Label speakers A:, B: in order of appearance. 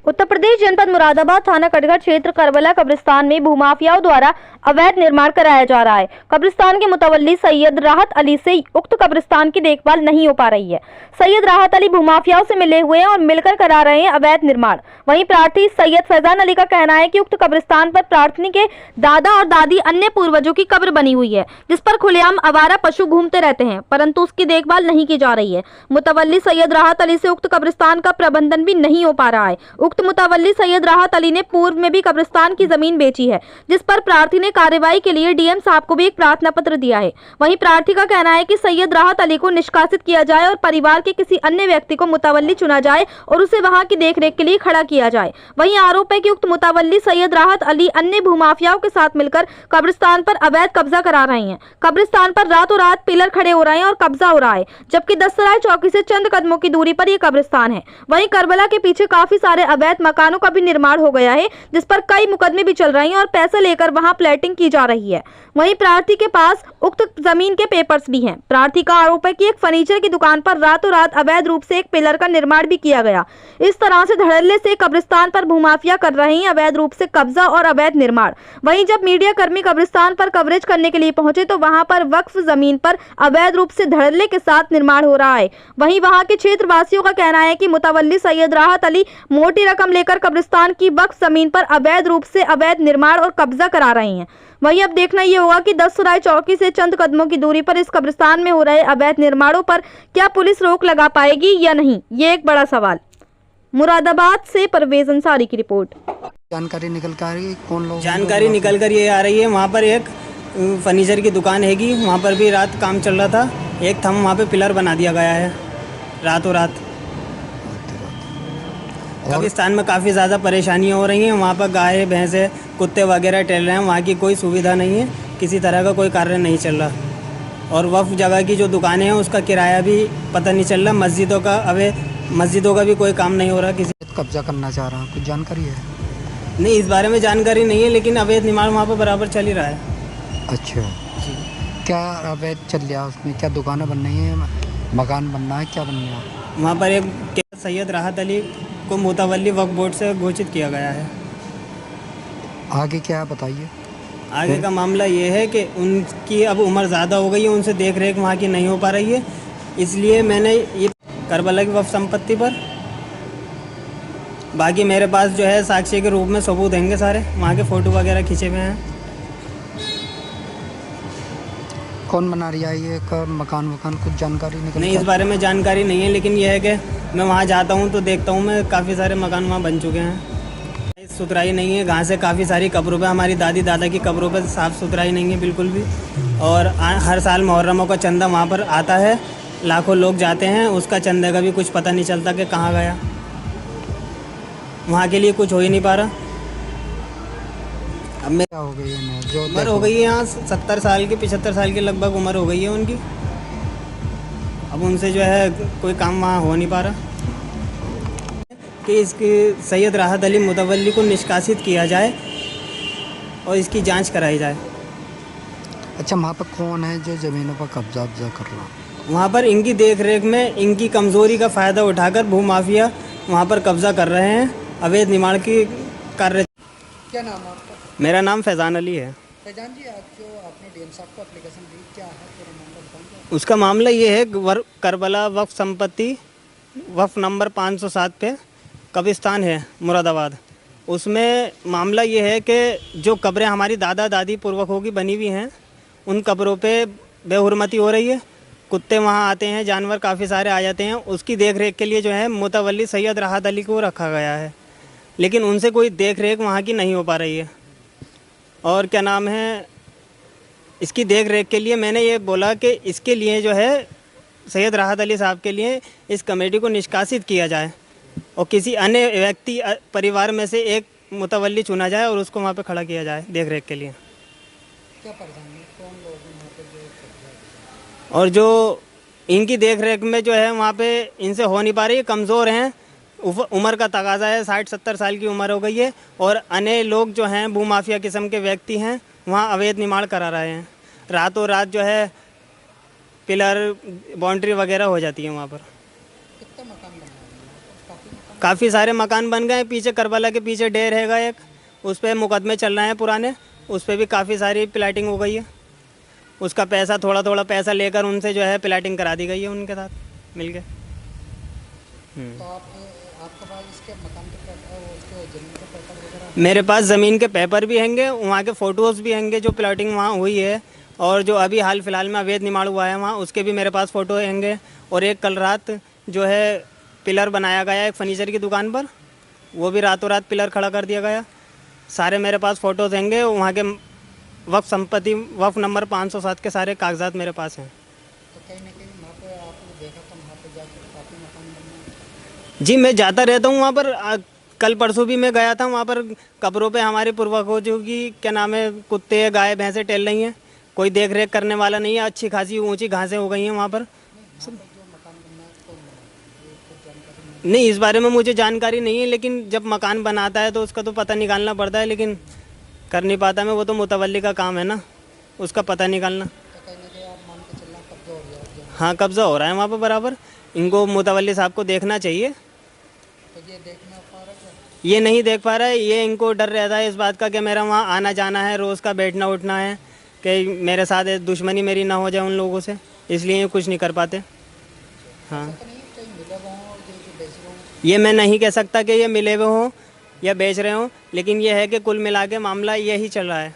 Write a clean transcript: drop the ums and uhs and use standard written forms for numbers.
A: उत्तर प्रदेश जनपद मुरादाबाद थाना कटघर क्षेत्र करबला कब्रिस्तान में भूमाफियाओं द्वारा अवैध निर्माण कराया जा रहा है। कब्रिस्तान के मुतवल्ली सैयद राहत अली से उक्त कब्रिस्तान की देखभाल नहीं हो पा रही है। सैयद राहत अली भूमाफियाओं से मिले हुए हैं और मिलकर करा रहे हैं अवैध निर्माण। वहीं प्रार्थी सैयद फैजान अली का कहना है कि उक्त कब्रिस्तान पर प्रार्थनी के दादा और दादी अन्य पूर्वजों की कब्र बनी हुई है, जिस पर खुलेआम आवारा पशु घूमते रहते हैं, परंतु उसकी देखभाल नहीं की जा रही है। मुतवल्ली सैयद राहत अली से उक्त कब्रिस्तान का प्रबंधन भी नहीं हो पा रहा है। उक्त मुतवल्ली सैयद राहत अली ने पूर्व में भी कब्रिस्तान की जमीन बेची है, जिस पर प्रार्थी ने कार्रवाई के लिए डीएम साहब को भी एक प्रार्थना पत्र दिया है। वहीं प्रार्थी का कहना है कि सैयद राहत अली को निष्कासित किया जाए और परिवार के किसी अन्य व्यक्ति को मुतवल्ली चुना जाए और उसे वहां की देखरेख के लिए खड़ा किया जाए। वहीं आरोप है कि उक्त मुतवल्ली सैयद राहत अली अन्य भूमाफियाओं के साथ मिलकर कब्रिस्तान पर अवैध कब्जा करा रहे हैं। कब्रिस्तान पर रातों रात पिलर खड़े हो रहे हैं और कब्जा हो रहा है, जबकि दस्तराय चौकी से चंद कदमों की दूरी पर यह कब्रिस्तान है। वहीं करबला के पीछे काफी सारे अवैध मकानों का भी निर्माण हो गया है, जिस पर कई मुकदमे भी चल रहे हैं और पैसे लेकर वहां प्लैटिंग की जा रही है। वहीं प्रार्थी के पास उक्त जमीन के पेपर्स भी हैं। प्रार्थी का आरोप है कि एक फर्नीचर की दुकान पर रातों रात अवैध रूप से एक पिलर का निर्माण भी किया गया। इस तरह से धड़ल्ले से कब्रिस्तान पर भूमाफिया कर रहे हैं अवैध रूप से कब्जा और अवैध निर्माण। वहीं जब मीडिया कर्मी कब्रिस्तान पर कवरेज करने के लिए पहुंचे तो वहां पर वक्फ जमीन पर अवैध रूप से धड़ल्ले के साथ निर्माण हो रहा है। वहीं वहां के क्षेत्र वासियों का कहना है कि मुतवल्ली सैयद राहत अली मोटी रकम लेकर कब्रिस्तान की वक्फ जमीन पर अवैध रूप से अवैध निर्माण और कब्जा करा रहे हैं। वहीं अब देखना ये होगा कि दस्तराय चौकी से चंद कदमों की दूरी पर इस कब्रिस्तान में हो रहे अवैध निर्माणों पर क्या पुलिस रोक लगा पाएगी या नहीं, ये एक बड़ा सवाल। मुरादाबाद से परवेज अंसारी की रिपोर्ट।
B: जानकारी निकल कर आ रही है, कौन लोग
C: जानकारी निकल कर ये आ रही है, वहाँ पर एक फर्नीचर की दुकान हैगी, वहाँ पर भी रात काम चल रहा था। एक थम वहाँ पे पिलर बना दिया गया है रातों रात। कब्रिस्तान में काफ़ी ज़्यादा परेशानियाँ हो रही हैं। वहाँ पर गाय भैंसे कुत्ते वगैरह टहल रहे हैं, वहाँ की कोई सुविधा नहीं है, किसी तरह का कोई कार्य नहीं चल रहा। और वक्फ जगह की जो दुकानें हैं उसका किराया भी पता नहीं चल रहा। मस्जिदों का भी कोई काम नहीं हो रहा। किसी
B: कब्जा करना चाह रहा, कुछ जानकारी है?
C: नहीं, इस बारे में जानकारी नहीं है, लेकिन अवैध निर्माण वहाँ पर बराबर चल ही रहा है।
B: अच्छा, क्या अवैध चल रहा है उसमें? क्या दुकानें बन रही हैं, मकान बनना है, क्या बन रहा है?
C: वहाँ पर एक सैयद राहत अली को मुतवल्ली वक्फ बोर्ड से घोषित किया गया है।
B: आगे क्या है बताइए।
C: आगे का मामला ये है कि उनकी अब उम्र ज़्यादा हो गई है, उनसे देख रेख वहाँ की नहीं हो पा रही है, इसलिए मैंने ये करबला की वक्फ संपत्ति पर, बाकी मेरे पास जो है साक्ष्य के रूप में सबूत देंगे सारे, वहाँ के फ़ोटो वगैरह खींचे हुए हैं।
B: कौन बना रही है ये मकान कुछ जानकारी
C: नहीं, इस बारे में जानकारी नहीं है, लेकिन यह है कि मैं वहाँ जाता हूँ तो देखता हूँ मैं काफ़ी सारे मकान वहाँ बन चुके हैं। सुथराई नहीं है, घासें काफ़ी सारी कब्रों पे, हमारी दादी दादा की कब्रों पे साफ़ सुथराई नहीं है बिल्कुल भी। और हर साल मुहर्रमों का चंदा वहाँ पर आता है, लाखों लोग जाते हैं, उसका चंदे का भी कुछ पता नहीं चलता कि कहाँ गया। वहाँ के लिए कुछ हो ही नहीं पा रहा। अब मैं
B: क्या हो गई है जो
C: उम्र हो गई है यहाँ 70 साल की, 75 साल की लगभग उम्र हो गई है उनकी। अब उनसे जो है कोई काम वहाँ हो नहीं पा रहा कि इसकी सैयद राहत अली मुतवल्ली को निष्कासित किया जाए और इसकी जांच कराई जाए।
B: अच्छा, वहाँ पर कौन है जो ज़मीनों पर कब्जा कर रहा?
C: वहाँ पर इनकी देखरेख में इनकी कमज़ोरी का फ़ायदा उठाकर भूमाफिया वहाँ पर कब्जा कर रहे हैं, अवैध निर्माण की कार्य।
B: क्या नाम है आपका?
C: मेरा नाम फैजान अली है।
B: फैजान जी, आज जो आपने डीएम साहब को एप्लीकेशन दी, क्या है पूरा मामला बताएंगे?
C: उसका मामला ये है, करबला वक्फ संपत्ति वक्फ नंबर 507 पे कब्रिस्तान है मुरादाबाद। उसमें मामला ये है कि जो कब्रें हमारी दादा दादी पूर्वकों की बनी हुई हैं, उन कब्रों पे बेहुरमती हो रही है। कुत्ते वहाँ आते हैं, जानवर काफ़ी सारे आ जाते हैं। उसकी देख रेख के लिए जो है मुतवल्ली सैयद राहत अली को रखा गया है, लेकिन उनसे कोई देख रेख वहाँ की नहीं हो पा रही है। और क्या नाम है, इसकी देख रेख के लिए मैंने ये बोला कि इसके लिए जो है सैयद राहत अली साहब के लिए इस कमेटी को निष्कासित किया जाए और किसी अन्य व्यक्ति परिवार में से एक मुतवल्ली चुना जाए और उसको वहाँ पे खड़ा किया जाए देख रेख के लिए।
B: क्या परेशानी है, कौन लोग वहाँ पे जो?
C: और जो इनकी देख रेख में जो है वहाँ पे इनसे हो नहीं पा रही है, कमज़ोर हैं, उम्र का तकाजा है, 60-70 साल की उम्र हो गई है, और अन्य लोग जो हैं भूमाफिया किस्म के व्यक्ति हैं, वहाँ अवैध निर्माण करा रहे हैं। रातों रात जो है पिलर बाउंड्री वगैरह हो जाती है वहाँ पर।
B: कितना मकान बना है?
C: काफ़ी सारे मकान बन गए। पीछे करबला के पीछे डेर हैगा एक, उस पर मुकदमे चल रहे हैं पुराने, उस पर भी काफ़ी सारी प्लाटिंग हो गई है। उसका पैसा थोड़ा थोड़ा पैसा लेकर उनसे जो है प्लाटिंग करा दी गई है उनके साथ मिल के।
B: तो आपके पास इसके मकान के पेपर, उसके जमीन के पेपर वगैरह?
C: मेरे पास ज़मीन के पेपर भी हैंगे, वहाँ के फ़ोटोज़ भी हैंगे जो प्लाटिंग वहाँ हुई है, और जो अभी हाल फिलहाल में अवैध निर्माण हुआ है वहाँ, उसके भी मेरे पास फ़ोटो हैंगे। और एक कल रात जो है पिलर बनाया गया एक फर्नीचर की दुकान पर, वो भी रातों रात पिलर खड़ा कर दिया गया। सारे मेरे पास फ़ोटोज़ हैंगे, वहाँ के वक्फ संपत्ति वक्फ नंबर 507 के सारे कागजात मेरे पास हैं।
B: तो कहीं ना कहीं वहाँ पे आपने देखा तो वहाँ पे जाकर काफ़ी मकान बनना?
C: जी, मैं जाता रहता हूँ वहाँ पर। कल परसों भी मैं गया था वहाँ पर। कब्रों पे हमारे पूर्वजों की क्या नाम है, कुत्ते गाय भैंसें टहल रही हैं, कोई देख रेख करने वाला नहीं है। अच्छी खासी ऊंची घासें हो गई हैं वहाँ पर। नहीं, इस बारे में मुझे जानकारी नहीं है, लेकिन जब मकान बनाता है तो उसका तो पता निकालना पड़ता है, लेकिन कर नहीं पाता मैं। वो तो मुतवल्ली का काम है ना, उसका पता निकालना।
B: तो कहीं ना कहीं आप मान के चलना कब्जा हो गया?
C: हाँ, कब्ज़ा हो रहा है वहाँ पर बराबर। इनको मुतवल्ली साहब को देखना चाहिए।
B: तो ये देखना पा रहा है?
C: ये नहीं देख पा रहा है। ये इनको डर रहता है इस बात का कि मेरा वहाँ आना जाना है, रोज़ का बैठना उठना है, कि मेरे साथ दुश्मनी मेरी ना हो जाए उन लोगों से, इसलिए ये कुछ नहीं कर पाते। हाँ,
B: तो नहीं कहीं मिला हुआ हो जो बेच रहा हूँ?
C: ये मैं नहीं कह सकता कि ये मिले हुए हों या बेच रहे हों, लेकिन ये है कि कुल मिला के मामला यही चल रहा है।